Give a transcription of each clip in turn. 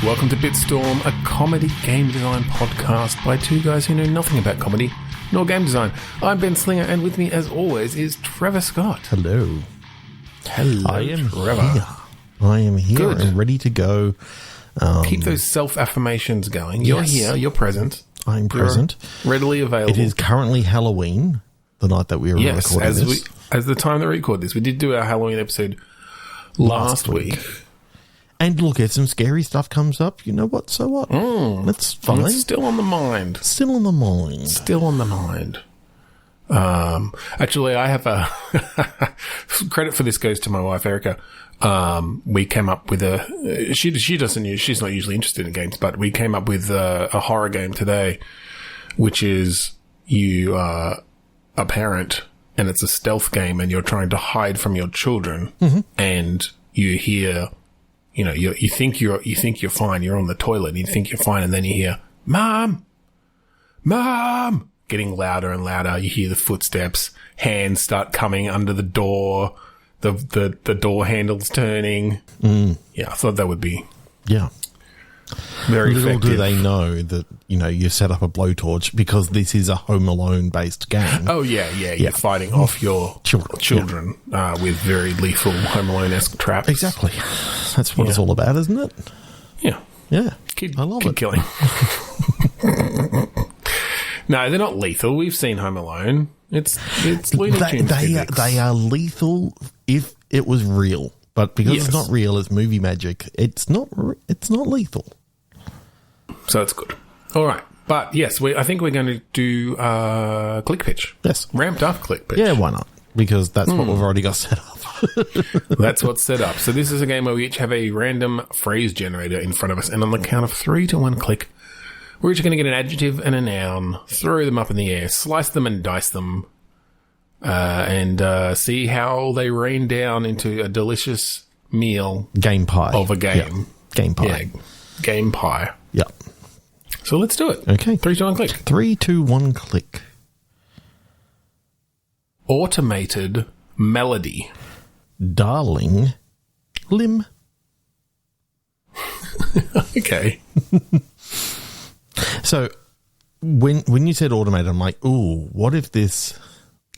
welcome to Bitstorm, a comedy game design podcast by two guys who know nothing about comedy nor game design. I'm Ben Slinger, and with me, as always, is Trevor Scott. Hello. Hello, I am Trevor. here. I am here Good. and ready to go. Keep those self-affirmations going. You're Yes. here, you're present. I'm present. You're readily available. It is currently Halloween, the night that we were yes, recording as this. as the time that we record this. We did do our Halloween episode last week. And look, if some scary stuff comes up, you know what? So what? That's fine. It's still on the mind. Still on the mind. Still on the mind. Actually, I have a credit for this goes to my wife, Erica. We came up with she doesn't she's not usually interested in games, but we came up with a horror game today, which is you are a parent and it's a stealth game and you're trying to hide from your children, and you hear, you know, you think you're fine. You're on the toilet and you think you're fine, and then you hear, "Mom, Mom," getting louder and louder. You hear the footsteps, hands start coming under the door, the door handles turning. Yeah, I thought that would be very Little effective. do they know that, you know, you set up a blowtorch because this is a Home Alone based game. Oh, yeah. You're fighting off your children with very lethal Home Alone-esque traps. Exactly. That's what it's all about, isn't it? Yeah. Yeah. Kid I love it. killing. No, they're not lethal. We've seen Home Alone. It's Looney Tunes physics. They are lethal if it was real, but because it's not real, it's movie magic. It's not lethal. So it's good. All right. But yes, I think we're going to do click pitch. Yes. Ramped up click pitch. Yeah, why not? Because that's what we've already got set up. That's what's set up. So this is a game where we each have a random phrase generator in front of us, and on the count of 3 to 1 click, we're each going to get an adjective and a noun, throw them up in the air, slice them and dice them, and see how they rain down into a delicious meal Game pie. of a game. Yeah. Game pie. Yeah, game pie. Yeah. So let's do it. Okay. 3, 2, 1 click. 3, 2, 1 click. Automated melody. Darling. Limb. Okay. So when you said automated, I'm like, ooh, what if this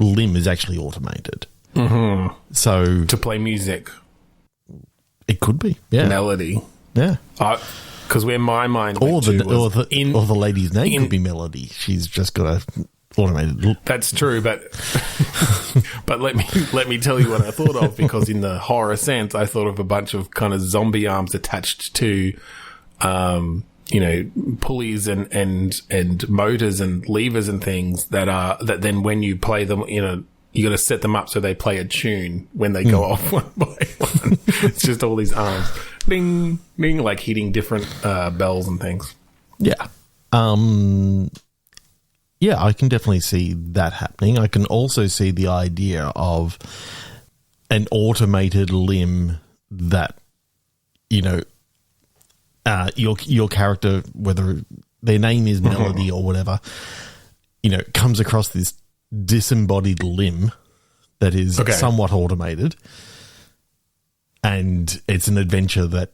limb is actually automated? Mm-hmm. So To play music. it could be. Yeah. Melody. Yeah. Because where my mind went Or to the was lady's name could be Melody. She's just got a automated. That's true, but but let me tell you what I thought of, because in the horror sense, I thought of a bunch of kind of zombie arms attached to, pulleys and motors and levers and things that then when you play them, you got to set them up so they play a tune when they go off one by one. It's just all these arms, ding, ding, like hitting different bells and things. Yeah. Yeah, I can definitely see that happening. I can also see the idea of an automated limb that, you know, your character, whether their name is Melody or whatever, you know, comes across this disembodied limb that is somewhat automated, and it's an adventure that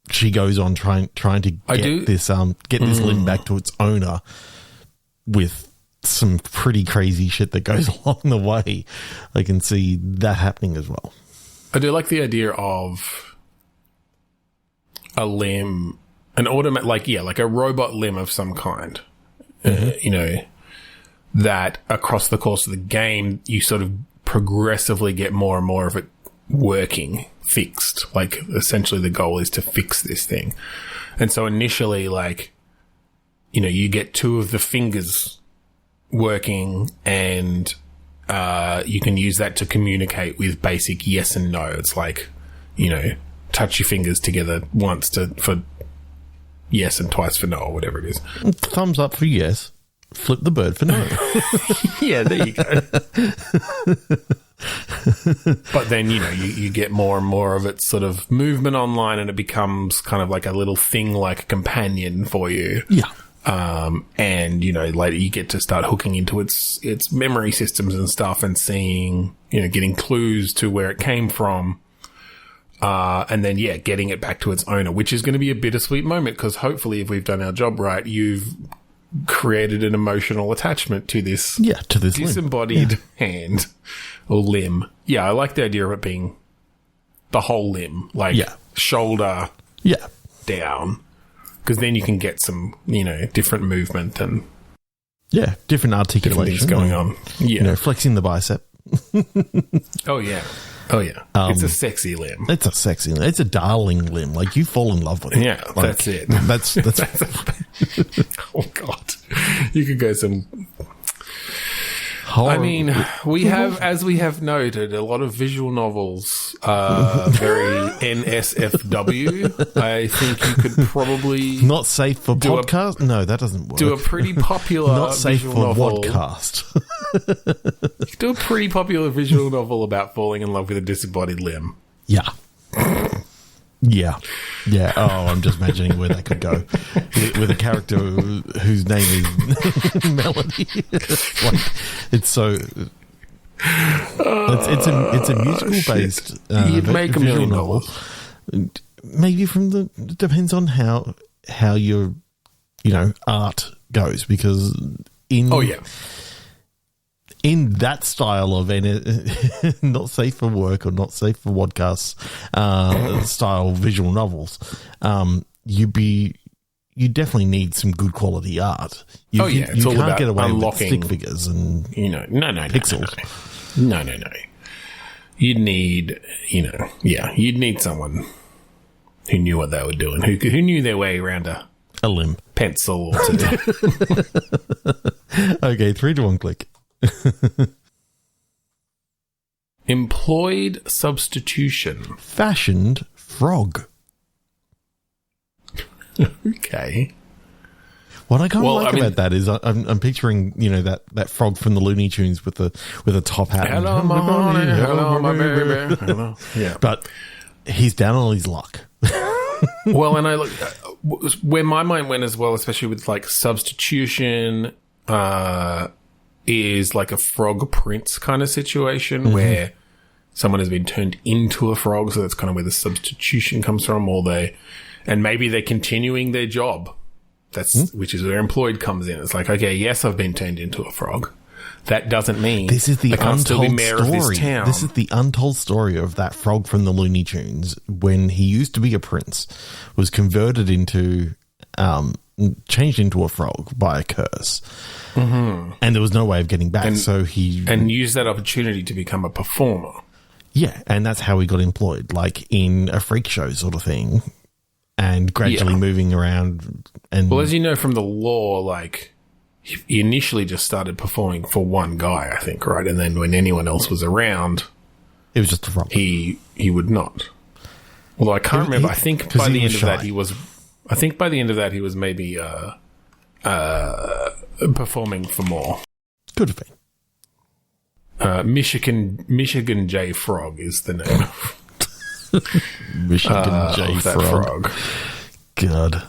she goes on trying to get this limb back to its owner, with some pretty crazy shit that goes along the way. I can see that happening as well. I do like the idea of a limb, an automatic, like a robot limb of some kind. That across the course of the game, you sort of progressively get more and more of it working, fixed. Like, essentially the goal is to fix this thing. And so initially, you get 2 of the fingers working, and you can use that to communicate with basic yes and no. It's like, touch your fingers together once for yes and twice for no, or whatever it is. Thumbs up for yes. Flip the bird for no. Yeah, there you go. But then, you get more and more of its sort of movement online, and it becomes kind of like a little thing, like a companion for you. Yeah. And, later you get to start hooking into its memory systems and stuff, and seeing, getting clues to where it came from. And then, getting it back to its owner, which is going to be a bittersweet moment because hopefully if we've done our job right, you've created an emotional attachment to this disembodied hand or limb. Yeah, I like the idea of it being the whole limb, like shoulder down, because then you can get some, different movement and different articulation going on. Flexing the bicep. Oh yeah. It's a sexy limb. It's a sexy limb. It's a darling limb. Like, you fall in love with it. Yeah, like, that's it. That's oh God, you could go some. horrible. I mean, we have, as we have noted, a lot of visual novels are very NSFW. I think you could probably not safe for podcast. No, that doesn't work. Do a pretty popular not safe visual for novel. podcast. Do a pretty popular visual novel about falling in love with a disembodied limb. Yeah. Oh, I'm just imagining where that could go with a character whose name is Melody. It's so. It's a musical based. You'd make $1 million. Maybe it depends on how your art goes, because in that style of not safe for work or not safe for podcasts style visual novels, you definitely need some good quality art. You can't get away with stick figures and pixels. No. You'd need you'd need someone who knew what they were doing, who knew their way around a limb, pencil or two. Okay, 3 to 1 click. Employed substitution. Fashioned frog. Okay. What I kind of about that is I'm picturing that frog from the Looney Tunes with a top hat. Hello, my honey. Hello, my baby. Hello. Yeah, but he's down on his luck. Well, and I look where my mind went as well, especially with like substitution. Is like a Frog Prince kind of situation where someone has been turned into a frog, so that's kind of where the substitution comes from, and maybe they're continuing their job. Which is where employed comes in. It's like, okay, yes, I've been turned into a frog. That doesn't mean this is the I can't still be mayor story. Of this town. This is the untold story of that frog from the Looney Tunes when he used to be a prince, was converted into changed into a frog by a curse. And there was no way of getting back, so he used that opportunity to become a performer. Yeah, and that's how he got employed, like in a freak show sort of thing, and gradually moving around. And well, as you know from the lore, like he initially just started performing for one guy, I think, right? And then when anyone else was around, it was just a frog. He would not. Although I can't remember. I think by the end of that he was. I think by the end of that he was maybe performing for more. Could have been. Michigan J Frog is the name. Michigan J Frog. God.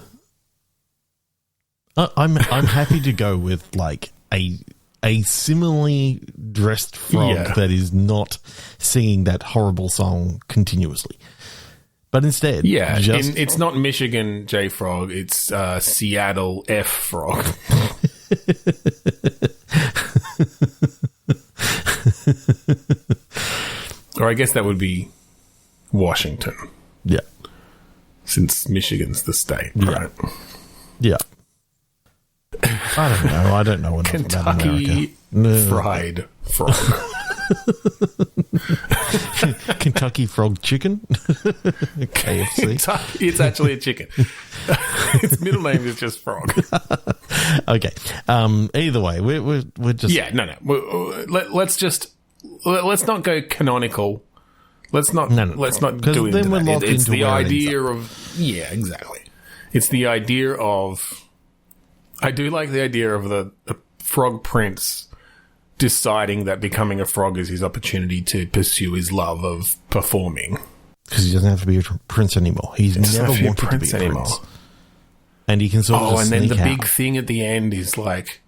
I'm happy to go with like a similarly dressed frog that is not singing that horrible song continuously. But instead, it's not Michigan J Frog, it's Seattle F Frog. Or I guess that would be Washington. Yeah. Since Michigan's the state, right? Yeah. I don't know enough Kentucky about America. Fried Frog. Kentucky Frog Chicken? KFC? It's actually a chicken. Its middle name is just Frog. Okay. Either way, we're just... Yeah, no. Let's not go canonical. Let's not do into that. It's the idea of... Yeah, exactly. It's the idea of... I do like the idea of the Frog Prince deciding that becoming a frog is his opportunity to pursue his love of performing. Because he doesn't have to be a prince anymore. He's never wanted to be a prince. And he can sort of and then the out. big thing at the end is like,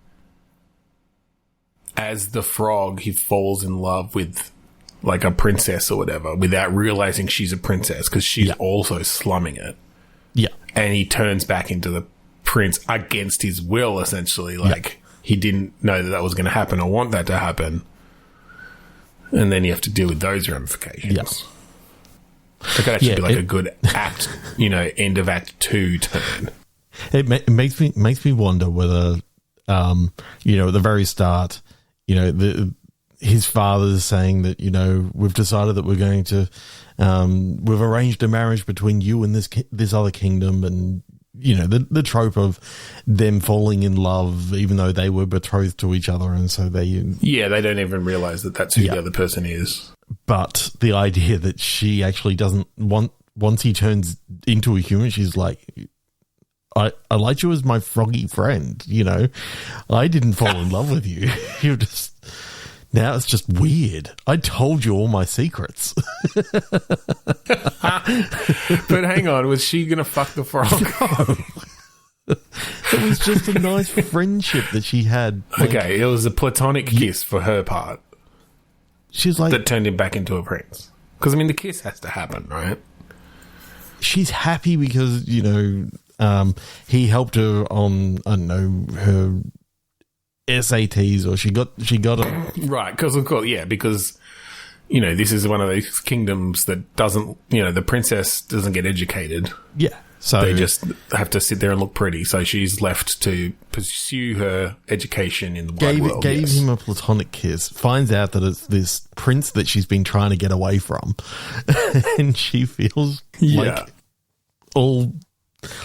as the frog, he falls in love with like a princess or whatever, without realizing she's a princess because she's also slumming it. Yeah. And he turns back into the prince against his will, essentially. Like, he didn't know that was going to happen or want that to happen. And then you have to deal with those ramifications. Yes. It could actually be like a good act, end of Act 2 turn. It makes me wonder whether, at the very start, his father's saying that, we've decided that we're going to, we've arranged a marriage between you and this other kingdom, and, the trope of them falling in love even though they were betrothed to each other, and so they... Yeah, they don't even realize that that's who the other person is. But the idea that she actually doesn't want... Once he turns into a human, she's like... I liked you as my froggy friend, I didn't fall in love with you. You're just... Now it's just weird. I told you all my secrets. But hang on, was she going to fuck the frog? No. It was just a nice friendship that she had. Okay, it was a platonic kiss for her part. She's like... That turned him back into a prince. Because, the kiss has to happen, right? She's happy because, he helped her on, I don't know, her... SATs, or she got a... Right, because of course, because this is one of those kingdoms that doesn't, the princess doesn't get educated. Yeah, so they just have to sit there and look pretty. So she's left to pursue her education in the wide world. Gave him a platonic kiss. Finds out that it's this prince that she's been trying to get away from, and she feels like all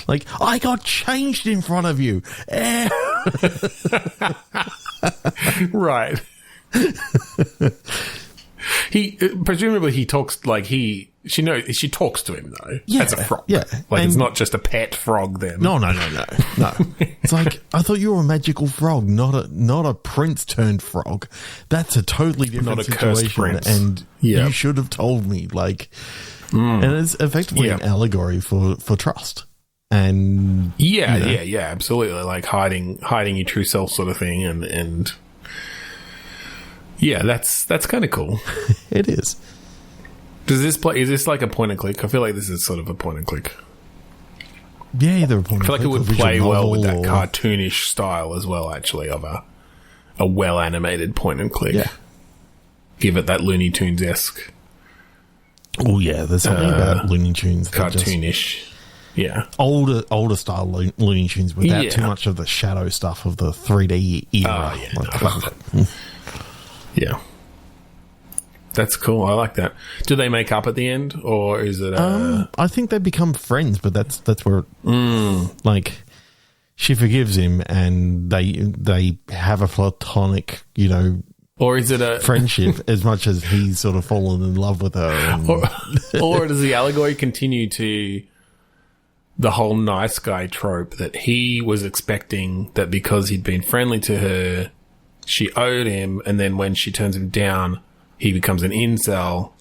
like, I got changed in front of you. Right. He presumably he talks like she talks to him though as a frog. Yeah, like it's not just a pet frog. Then no. It's like, I thought you were a magical frog, not a prince turned frog. That's a totally different situation, and you should have told me. Like, and it's effectively an allegory for trust. And absolutely, like hiding your true self sort of thing, and that's kind of cool. It is. Is this like a point and click? I feel like this is sort of a point and click. Yeah, either a point and click. I feel like it would play well with that cartoonish style as well, actually, of a well animated point and click. Yeah, give it that Looney Tunes-esque. Oh yeah, there's something about Looney Tunes cartoonish. Yeah, older style Looney Tunes without too much of the shadow stuff of the 3D era. Yeah, that's cool. I like that. Do they make up at the end, or is it? I think they become friends, but that's where, like, she forgives him, and they have a platonic, or is it a friendship as much as he's sort of fallen in love with her, or does the allegory continue to the whole nice guy trope that he was expecting that because he'd been friendly to her, she owed him, and then when she turns him down, he becomes an incel,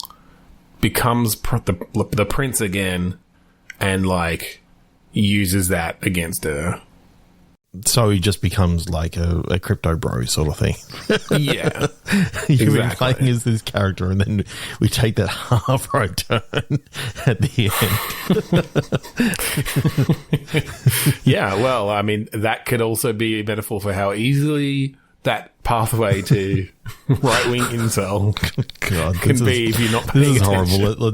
becomes the prince again, and like uses that against her. So he just becomes like a crypto bro sort of thing. Yeah. You've been playing as this character, and then we take that half right turn at the end. Yeah, well, that could also be a metaphor for how easily that pathway to right-wing incel can be if you're not paying attention. This is horrible.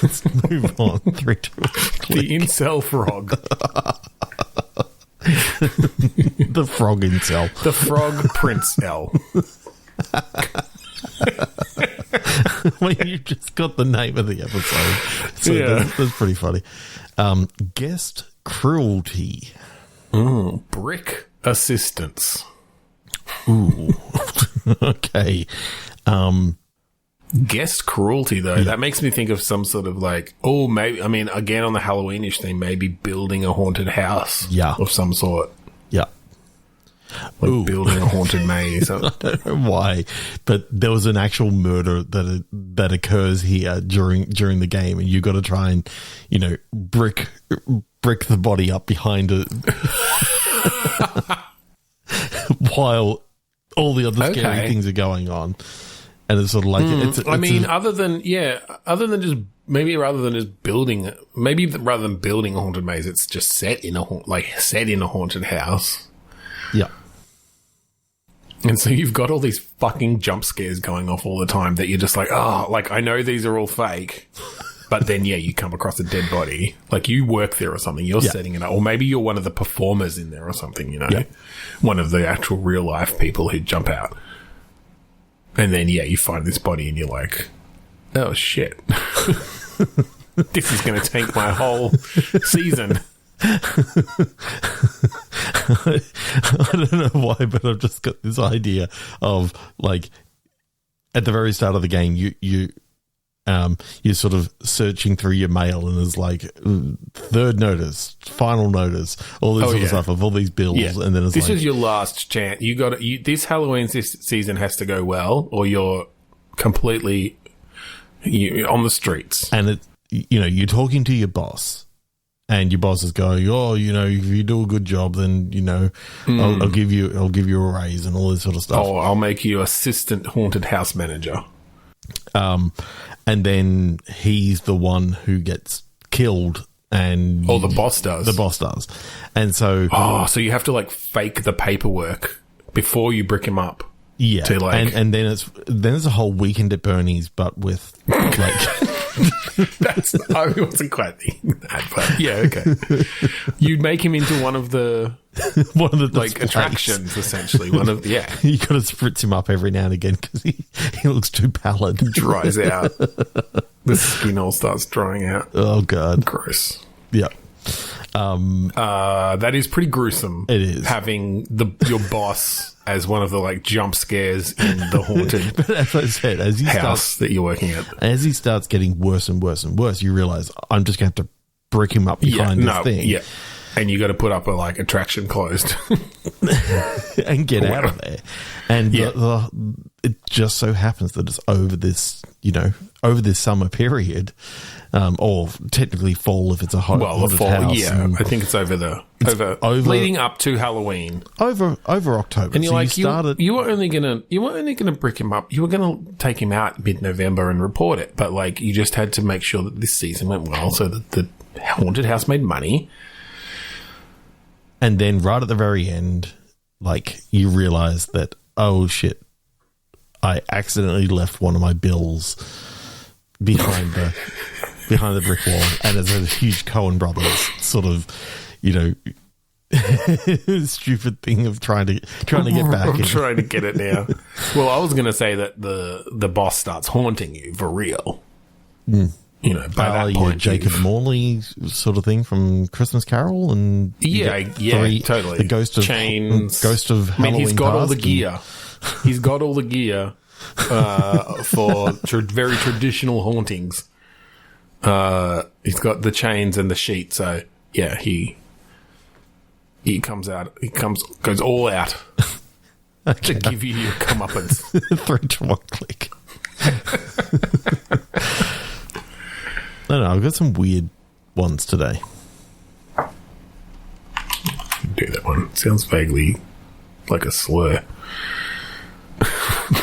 Let's move on. 3, 2, 1. The incel frog. The frog incel. The Frog Princel. Well, you just got the name of the episode. So that's pretty funny. Guest cruelty. Brick assistance. Ooh. Okay. Guest cruelty, though. That makes me think of some sort of like, maybe, again, on the Halloweenish thing, maybe building a haunted house of some sort. Yeah. Like building a haunted maze. I don't know why, but there was an actual murder that occurs here during the game, and you got to try and, brick the body up behind it while all the other scary things are going on. And it's sort of like other than just building a haunted maze, it's just set in a haunted house. Yeah. And so you've got all these fucking jump scares going off all the time that you're just like, oh, like I know these are all fake. But then, you come across a dead body. Like, you work there or something. You're setting it up. Or maybe you're one of the performers in there or something, one of the actual real-life people who jump out. And then, you find this body and you're like, oh, shit. This is going to tank my whole season. I don't know why, but I've just got this idea of, like, at the very start of the game, you're sort of searching through your mail and there's like third notice, final notice, all this sort of stuff of all these bills. Yeah. And then it's this is your last chance. This Halloween season has to go well or you're completely on the streets. And you're talking to your boss and your boss is going, oh, if you do a good job, then, I'll give you a raise and all this sort of stuff. Oh, I'll make you assistant haunted house manager. And then he's the one who gets killed and... Oh, the boss does. The boss does. And so... Oh, so you have to, like, fake the paperwork before you brick him up. Yeah. To, like... And then it's a whole weekend at Bernie's, but with, like... I wasn't quite thinking that, but yeah, okay. You'd make him into one of the like attractions, essentially. You got to spritz him up every now and again because he looks too pallid. Dries out. The skin all starts drying out. Oh god, gross. Yeah. That is pretty gruesome. It is having your boss as one of the like jump scares in the haunted but as I said, house that you're working at. As he starts getting worse and worse and worse, you realise I'm just going to have to brick him up behind this thing. Yeah, and you got to put up a like attraction closed and get out of there. And it just so happens that it's over this summer period. Or technically fall if it's a haunted house. Yeah, I think it's over leading up to Halloween. Over October. And you're so you were only gonna brick him up. You were gonna take him out mid-November and report it, but like you just had to make sure that this season went well, so that the haunted house made money. And then right at the very end, like you realise that oh shit, I accidentally left one of my bills behind the brick wall, and it's a huge Coen Brothers sort of, stupid thing of trying to get back. I'm trying to get it now. Well, I was going to say that the boss starts haunting you for real. By that point, Jacob Morley sort of thing from Christmas Carol, and totally. The ghost of chains, ghost of Halloween. He's got all the gear. He's got all the gear for very traditional hauntings. He's got the chains and the sheet, so yeah, he comes out. Goes all out to give you your comeuppance. 3 to 1 click. No, I've got some weird ones today. Do that one. Sounds vaguely like a slur.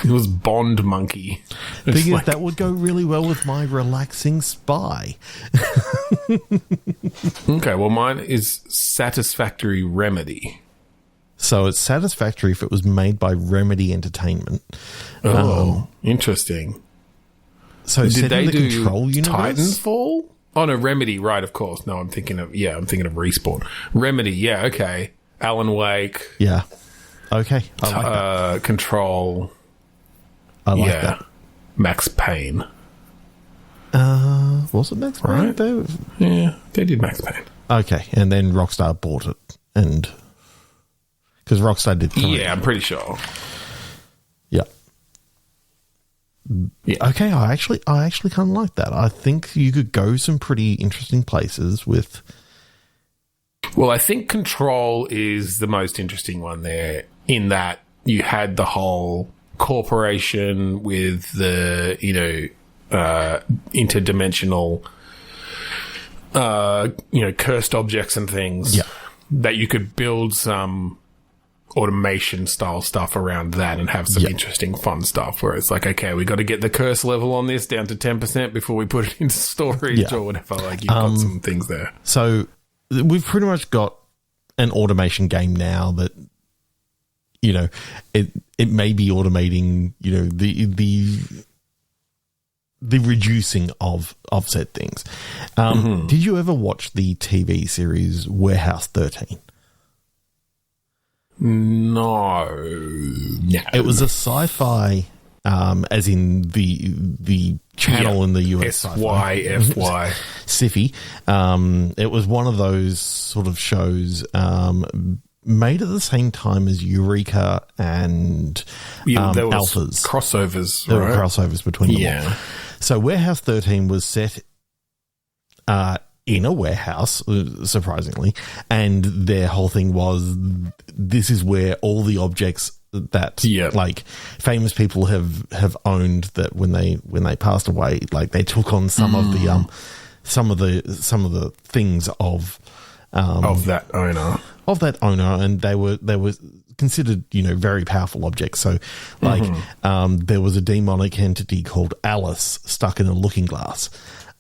It was Bond Monkey. Thing is, that would go really well with my relaxing spy. Okay, well, mine is Satisfactory Remedy. So it's Satisfactory if it was made by Remedy Entertainment. Oh, interesting. So did they do Control universe? Titanfall? Oh no, Remedy, right? Of course. No, I'm thinking of Respawn. Remedy, yeah, okay. Alan Wake, yeah, okay. I like that. Control, I like that. Max Payne. Was it Max Payne? Right? Yeah, they did Max Payne. Okay, and then Rockstar bought it, and because Rockstar did 3. Yeah, I'm pretty sure. Yeah. Okay, I actually kind of like that. I think you could go some pretty interesting places with. Well, I think Control is the most interesting one there, in that you had the whole corporation with the interdimensional, cursed objects and things. Yeah. That you could build some automation style stuff around that and have some interesting fun stuff where it's like, okay, we got to get the curse level on this down to 10% before we put it into storage or whatever. Like, you've got some things there. So we've pretty much got an automation game now that, you know, it may be automating, you know, the reducing of said things. Did you ever watch the TV series Warehouse 13? No. It was a sci-fi, as in the channel in the US. SYFY. Sci-fi. It was one of those sort of shows made at the same time as Eureka and there was Alphas. Crossovers, There right? were crossovers between them all. So Warehouse 13 was set in a warehouse, surprisingly, and their whole thing was, this is where all the objects that like famous people have owned, that when they passed away, like they took on some of the things of that owner, and they were considered, you know, very powerful objects. So like there was a demonic entity called Alice stuck in a looking glass.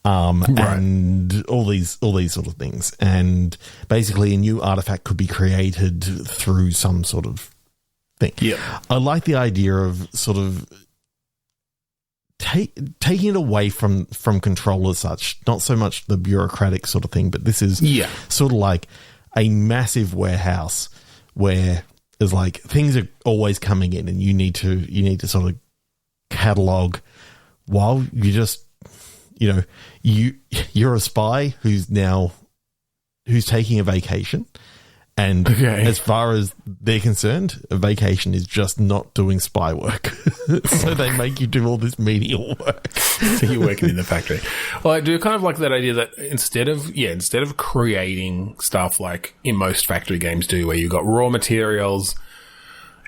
And all these sort of things, and basically a new artifact could be created through some sort of thing. I like the idea of sort of taking it away from control as such, not so much the bureaucratic sort of thing, but this is sort of like a massive warehouse where there's like things are always coming in, and you need to sort of catalog while you just, you know, you're a spy who's taking a vacation, and as far as they're concerned, a vacation is just not doing spy work. So they make you do all this menial work. So you're working in the factory. Well, I do kind of like that idea that instead of creating stuff like in most factory games do, where you've got raw materials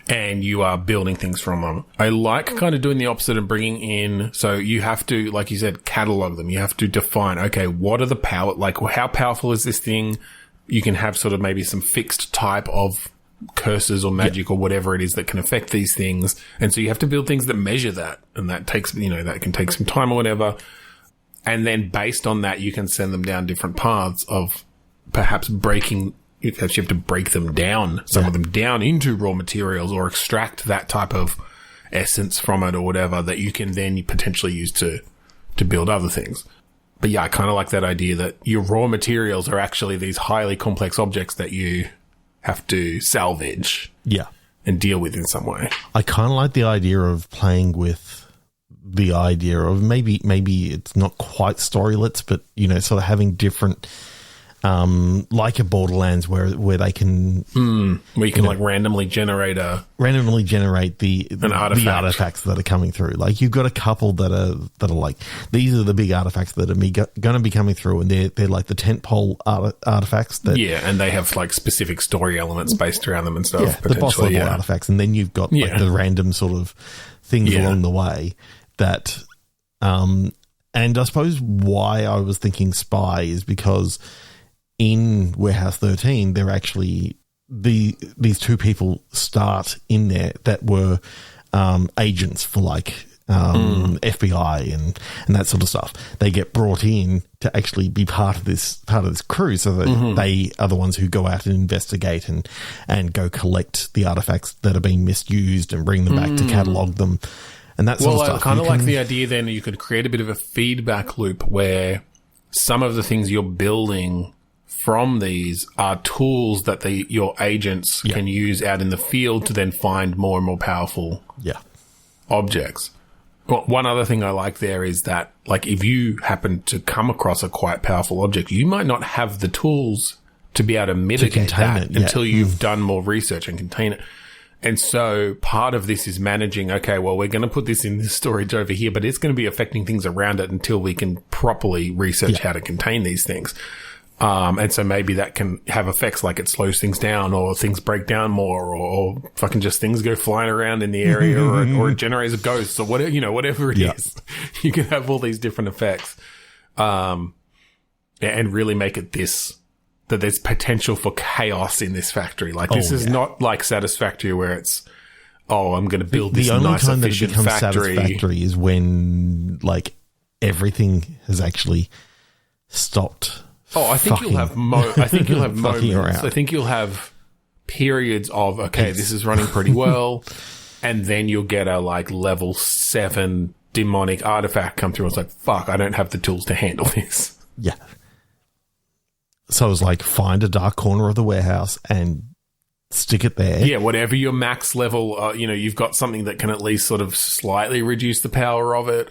and you are building things from them, I like kind of doing the opposite and bringing in, so you have to, like you said, catalog them. You have to define, okay, what are the power, like how powerful is this thing? You can have sort of maybe some fixed type of curses or magic or whatever it is that can affect these things. And so you have to build things that measure that, and that takes, you know, that can take some time or whatever. And then based on that, you can send them down different paths of perhaps breaking. You have to break them down, some of them down into raw materials, or extract that type of essence from it or whatever that you can then potentially use to build other things. But yeah, I kind of like that idea that your raw materials are actually these highly complex objects that you have to salvage and deal with in some way. I kind of like the idea of playing with the idea of maybe it's not quite storylets, but, you know, sort of having different, like a Borderlands where they can where you can like randomly generate the artifacts that are coming through. Like, you've got a couple that are like, these are the big artifacts that are going to be coming through, and they're like the tentpole artifacts that and they have like specific story elements based around them and stuff. The boss level artifacts, and then you've got like the random sort of things along the way that and I suppose why I was thinking spy is because in Warehouse 13, they're actually these two people start in there that were agents for like FBI and that sort of stuff. They get brought in to actually be part of this crew, so that they are the ones who go out and investigate and go collect the artifacts that are being misused and bring them back to catalog them and that sort of stuff. I kind of like the idea then you could create a bit of a feedback loop where some of the things you're building from these are tools that your agents can use out in the field to then find more and more powerful objects. Well, one other thing I like there is that, like, if you happen to come across a quite powerful object, you might not have the tools to be able to mitigate that until you've done more research and contain it. And so part of this is managing, okay, well, we're going to put this in this storage over here, but it's going to be affecting things around it until we can properly research how to contain these things. And so maybe that can have effects like it slows things down, or things break down more, or fucking just things go flying around in the area, or it generates a ghost, or whatever, you know, whatever it is. You can have all these different effects, and really make it this that there's potential for chaos in this factory. Like, this is not like Satisfactory where it's, I'm going to build this nice, efficient factory. The only time that it becomes Satisfactory is when, like, everything has actually stopped. I think you'll have moments. I think you'll have periods of, this is running pretty well, and then you'll get a, like, level 7 demonic artifact come through. It's like, fuck, I don't have the tools to handle this. Yeah. So it's like, find a dark corner of the warehouse and stick it there. Yeah, whatever your max level, you've got something that can at least sort of slightly reduce the power of it.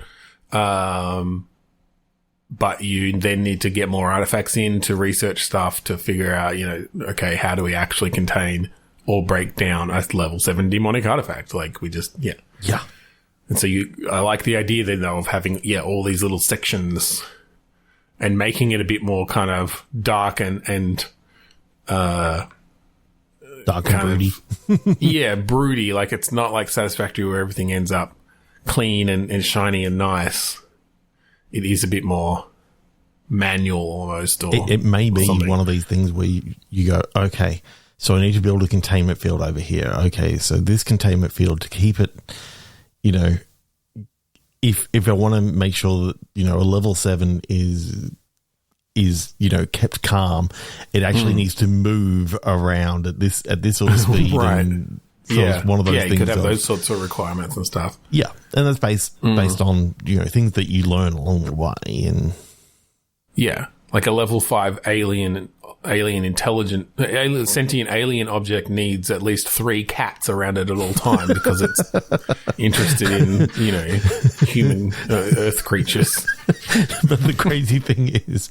But you then need to get more artifacts in to research stuff to figure out, how do we actually contain or break down a level 7 demonic artifact? Like, we just, Yeah. And so I like the idea then, though, of having, all these little sections and making it a bit more kind of dark and dark and broody. Broody. Like, it's not like Satisfactory where everything ends up clean and shiny and nice. It is a bit more manual almost. Or it may be one of these things where you go, okay, so I need to build a containment field over here. Okay, so this containment field, to keep it, if I want to make sure that, a level 7 is kept calm, it actually needs to move around at this sort of speed. Right. And so it's one of those things. You could have those sorts of requirements and stuff. Yeah, and that's based on things that you learn along the way, and like a level 5 sentient alien object needs at least 3 cats around it at all time because it's interested in human Earth creatures. But the crazy thing is,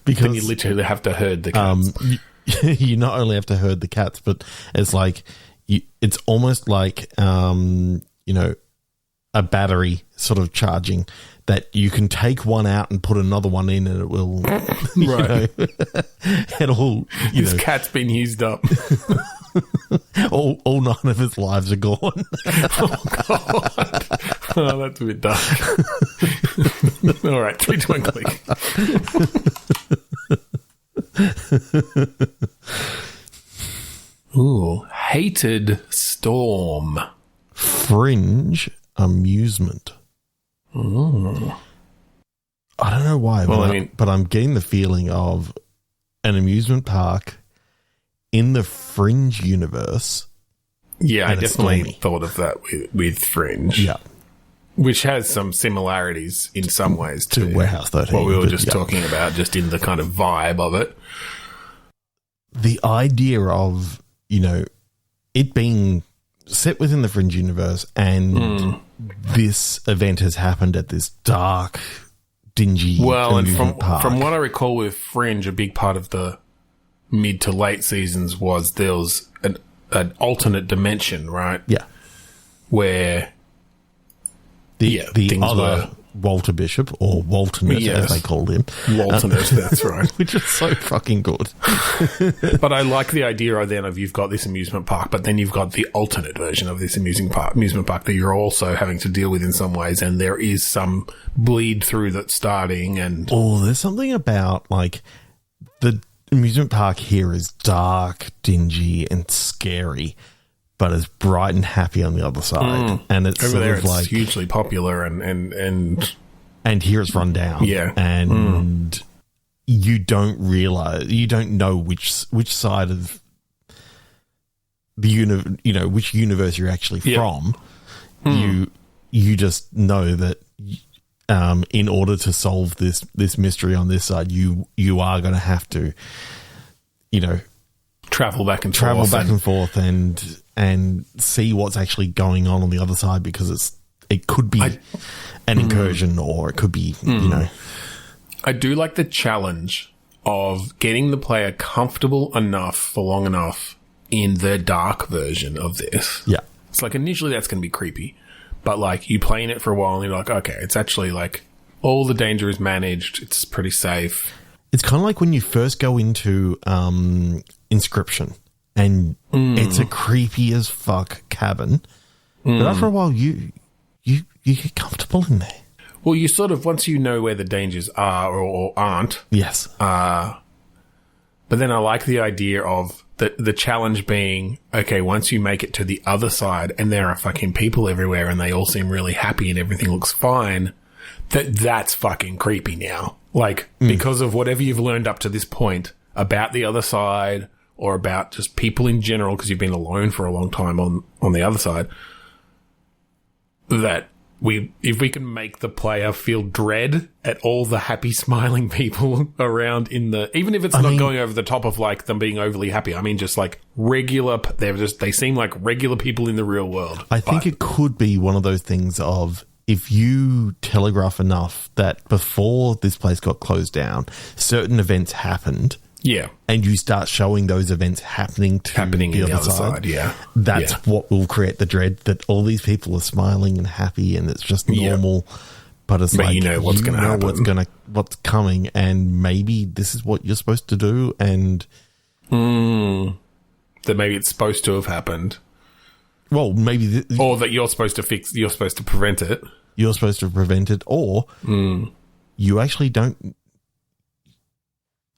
because then you literally have to herd the cats. You not only have to herd the cats, but it's like it's almost like a battery sort of charging, that you can take one out and put another one in, and it will it'll this cat's been used up. all 9 of his lives are gone. Oh god. Oh, that's a bit dark. All right, 3, 2, 1, click. Ooh, hated storm. Fringe amusement. Ooh. I don't know why, but I'm getting the feeling of an amusement park in the Fringe universe. Yeah, I definitely thought of that with Fringe. Yeah. Which has some similarities in some ways to Warehouse 13. What we were just talking about, just in the kind of vibe of it. The idea of, it being set within the Fringe universe, and this event has happened at this dark, dingy amusement park. From what I recall with Fringe, a big part of the mid to late seasons was there was an alternate dimension, right? Yeah. Where the other Walter Bishop, or Waltonate, as they called him. Waltonate, that's right. Which is so fucking good. But I like the idea then of you've got this amusement park, but then you've got the alternate version of this amusement park that you're also having to deal with in some ways, and there is some bleed through that's starting. And there's something about, like, the amusement park here is dark, dingy, and scary, but it's bright and happy on the other side. And it's over sort there, of like hugely popular and here it's run down. Yeah. And you don't know which side of the which universe you're actually from. You just know that in order to solve this mystery on this side, you are going to have to, travel back and forth and see what's actually going on the other side, because it could be an incursion, or it could be, I do like the challenge of getting the player comfortable enough for long enough in the dark version of this. Yeah. It's like, initially that's going to be creepy, but like, you play in it for a while and you're like, okay, it's actually like all the danger is managed. It's pretty safe. It's kind of like when you first go into Inscription, and it's a creepy as fuck cabin, but after a while you get comfortable in there. Well, you sort of, once you know where the dangers are or aren't, yes, But then I like the idea of the challenge being, okay, once you make it to the other side and there are fucking people everywhere and they all seem really happy and everything looks fine, that's fucking creepy now. Like, because of whatever you've learned up to this point about the other side or about just people in general, because you've been alone for a long time on the other side, that if we can make the player feel dread at all the happy, smiling people around even if it's not going over the top of like them being overly happy. I mean, just like they seem like regular people in the real world. I think it could be one of those things of, if you telegraph enough that before this place got closed down, certain events happened. Yeah. And you start showing those events happening the other side. Yeah. That's what will create the dread, that all these people are smiling and happy and it's just normal. But it's like, you know what's going to happen. What's coming, and maybe this is what you're supposed to do, and that maybe it's supposed to have happened. Well, maybe or that you're supposed to prevent it. You're supposed to prevent it, or you actually don't.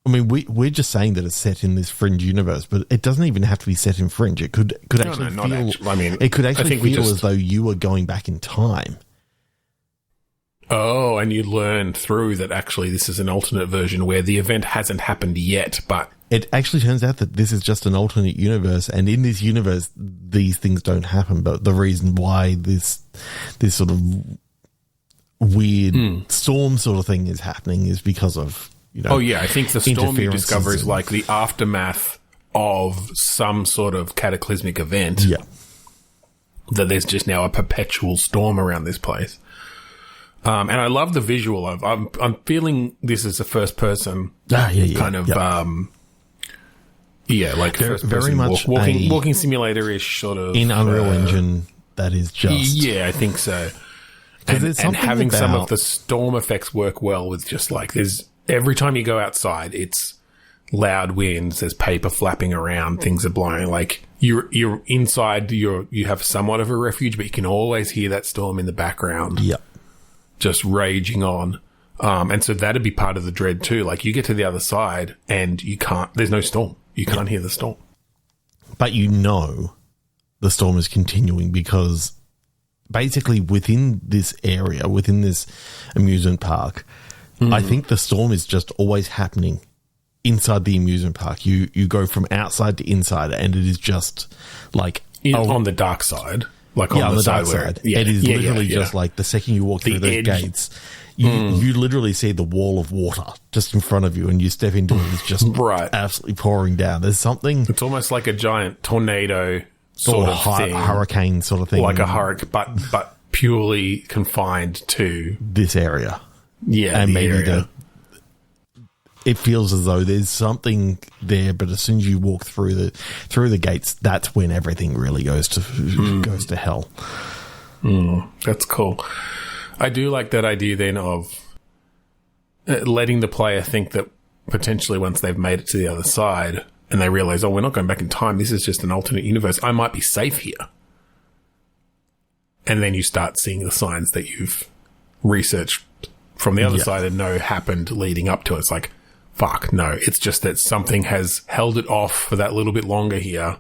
I mean, we're just saying that it's set in this Fringe universe, but it doesn't even have to be set in Fringe. It could actually feel as though you were going back in time. Oh, and you learn through that actually this is an alternate version where the event hasn't happened yet, but it actually turns out that this is just an alternate universe, and in this universe, these things don't happen. But the reason why this sort of weird storm sort of thing is happening is because of, you know, I think the storm you discover is like the aftermath of some sort of cataclysmic event. Yeah. That there's just now a perpetual storm around this place. And I love the visual of, I'm feeling this is a first person kind of, like first very person much walking simulator-ish sort of. In Unreal Engine, that is just. Yeah, I think so. And having some of the storm effects work well with just like every time you go outside, it's loud winds, there's paper flapping around, things are blowing. Like you're inside, you have somewhat of a refuge, but you can always hear that storm in the background. Yeah. Just raging on. And so that'd be part of the dread too. Like you get to the other side and there's no storm. You can't hear the storm. But you know the storm is continuing because basically within this area, within this amusement park, I think the storm is just always happening inside the amusement park. You go from outside to inside, and it is just like on the dark side, like on the dark side. It is literally just like the second you walk through those gates, you literally see the wall of water just in front of you, and you step into it. It's just absolutely pouring down. There's something. It's almost like a giant tornado sort of thing, hurricane sort of thing, like a hurricane, but purely confined to this area. Yeah, and maybe it feels as though there's something there, but as soon as you walk through the gates, that's when everything really goes to hell. That's cool. I do like that idea then of letting the player think that potentially once they've made it to the other side and they realize, we're not going back in time, this is just an alternate universe, I might be safe here. And then you start seeing the signs that you've researched from the other side and know happened leading up to it. It's like, fuck, no. It's just that something has held it off for that little bit longer here.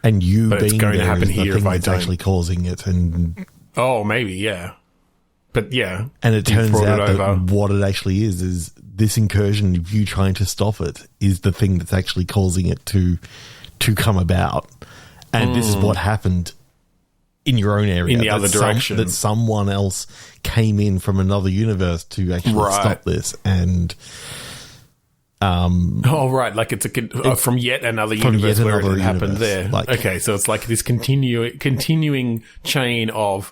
And but it's going to happen here if I don't. Actually causing it. And maybe, yeah. But yeah. And it turns out that what it actually is this incursion, if you trying to stop it, is the thing that's actually causing it to come about. And this is what happened in your own area, in the other direction, that someone else came in from another universe to actually stop this, and like it's from yet another universe where it happened there. Like, okay, so it's like this continuing chain of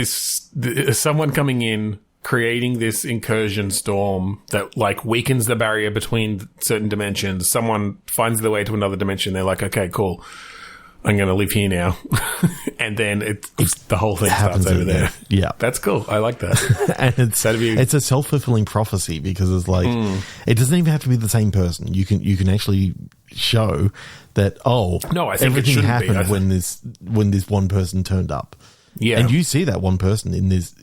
someone coming in, creating this incursion storm that like weakens the barrier between certain dimensions. Someone finds their way to another dimension. They're like, okay, cool, I'm going to live here now. And then the whole thing starts over there. Yeah. That's cool. I like that. And it's a self-fulfilling prophecy because it's like, it doesn't even have to be the same person. You can actually show that, no, I think everything happened when this one person turned up. Yeah. And you see that one person in this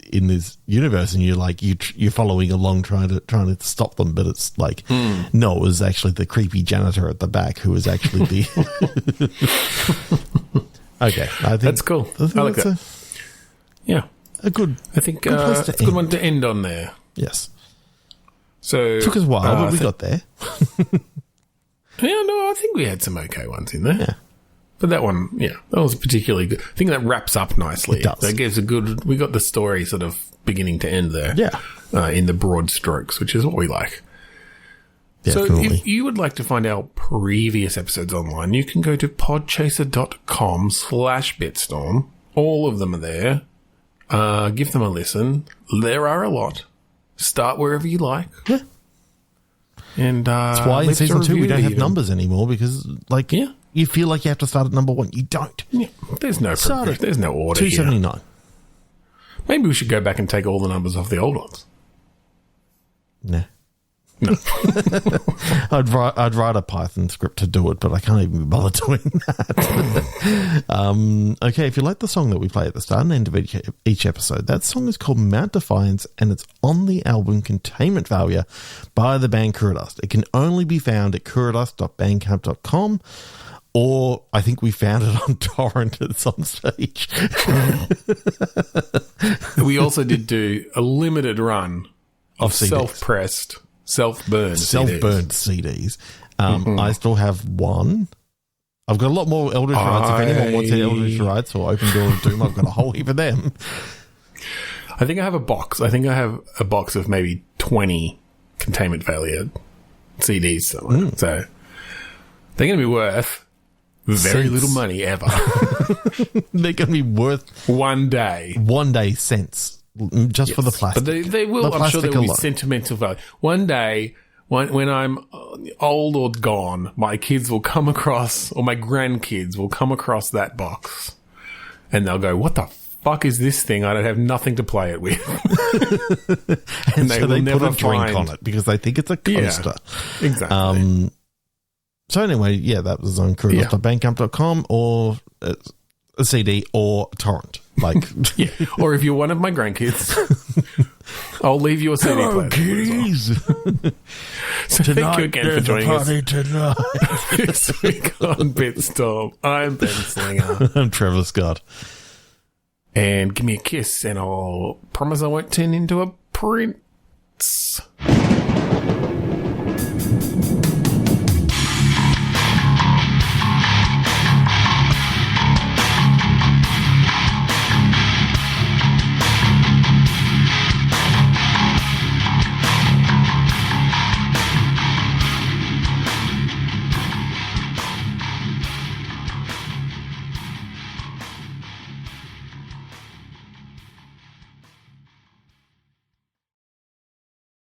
universe, and you're like, you're following along trying to stop them, but it's like, no, it was actually the creepy janitor at the back who was actually the. Okay, I think that's cool. I like that. A good. I think it's a good one to end on there. Yes. So took us a while, but we got there. Yeah, no, I think we had some okay ones in there. Yeah. But that one, that was particularly good. I think that wraps up nicely. It does. That gives a good... We got the story sort of beginning to end there. Yeah. In the broad strokes, which is what we like. Definitely. So if you would like to find our previous episodes online, you can go to podchaser.com/bitstorm. All of them are there. Give them a listen. There are a lot. Start wherever you like. Yeah. And that's why in season 2 we don't have numbers anymore, because you feel like you have to start at number 1. You don't. Yeah. There's no order 279. here. Maybe we should go back and take all the numbers off the old ones. Nah. No. I'd write a Python script to do it, but I can't even bother doing that. Okay, if you like the song that we play at the start and end of each episode, that song is called Mount Defiance, and it's on the album Containment Failure by the band Kuradust. It can only be found at kuradust.bandcamp.com, or I think we found it on torrent at some stage. We also did do a limited run of self-pressed, self-burned CDs. I still have one. I've got a lot more Eldritch Rights. If anyone wants any Eldritch Rights or Open Door of Doom, I've got a whole heap of them. I think I have a box. I think I have a box of maybe 20 Containment Failure CDs somewhere. So they're going to be worth very little money ever. They're going to be worth one day cents. Just for the plastic. But they will, I'm sure there will be sentimental value. One day, when I'm old or gone, my kids will come across, or my grandkids will come across that box, and they'll go, what the fuck is this thing? I don't have nothing to play it with. And they will never put a drink on it because they think it's a coaster. Yeah, exactly. So anyway, that was on kuradust.bandcamp.com or a CD or torrent. Like, or if you're one of my grandkids, I'll leave you a CD player. Hello, kiddies. So thank you again for joining us tonight. this week on Bitstorm. I'm Ben Slinger. I'm Trevor Scott. And give me a kiss, and I'll promise I won't turn into a prince.